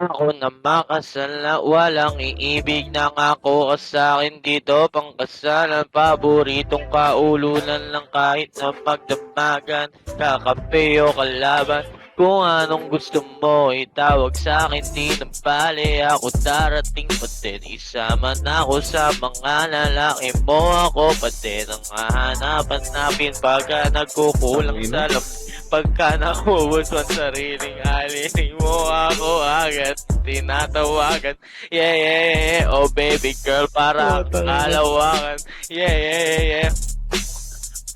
Ako na makasal na walang iibig na ngako ka sa'kin dito pangkasalan. Paboritong kaulunan lang kahit na magdamagan. Kakampi o kalaban, kung anong gusto mo itawag sa'kin di nang bale. Ako darating pati isama na ako sa mga lalaki mo. Ako pati nang hahanap-hanapin pagka nagkukulang sa pagka naubos ang sariling alining mo, ako agad tinatawagan. Yeah, yeah, yeah, oh baby girl, para kalawakan. Yeah, yeah, yeah, yeah.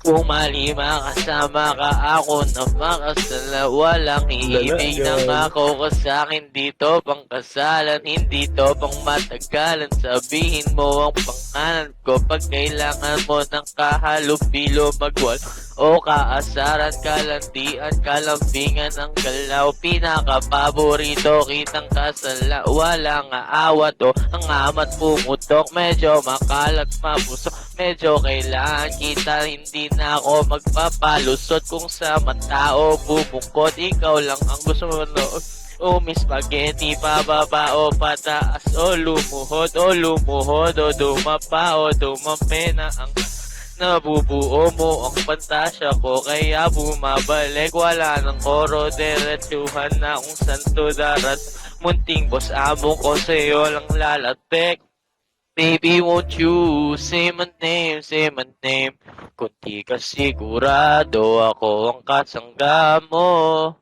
Kung mali makasama ka, ako na makasala. Walang iibig na ngako ka sa'kin dito pangkasalan. Hindi to pang matagalan. Sabihin mo ang pangalan ko pag kailangan mo ng kahalubilo magwal o kaasaran, kalandian, kalambingan ang galaw. Pinaka-paborito kitang kasala. Walang aawat o ang amat pumutok. Medyo makalat mapusok, medyo kailangan kita. Hindi na ako magpapalusot kung sa matao bubungkot. Ikaw lang ang gusto mo noon. O may spaghetti pababa o pataas, o lumuhod o dumapa o dumape na ang nabubuo mo ang pantasya ko. Kaya bumabalik, wala ng koro, diretsuhan na kung santo darat. Munting boss amo ko sa'yo lang lalatek. Baby, won't you say my name, say my name? Kung di ka sigurado, ako ang kasangga mo.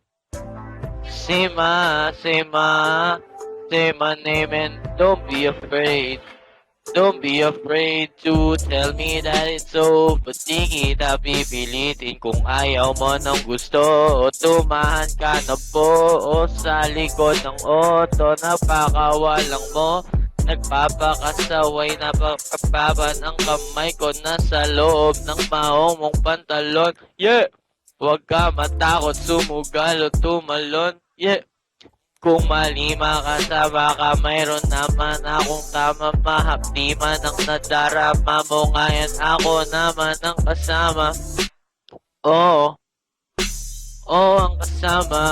Say my name and don't be afraid. Don't be afraid to tell me that it's so. Ba't di kita pipilitin kung ayaw mo ng gusto? O tumahan ka na po o sa likod ng auto. Napakawalang mo, nagpapakasaway, napakapaban ang kamay ko nasa loob ng mahong mong pantalon. Yeah! Huwag ka matakot, sumugal o tumalon. Yeah! Kung mali makasama ka, mayroon naman akong tama. Mahapdiman ang nadarama mo, ngayon ako naman ang kasama. Oo, ang kasama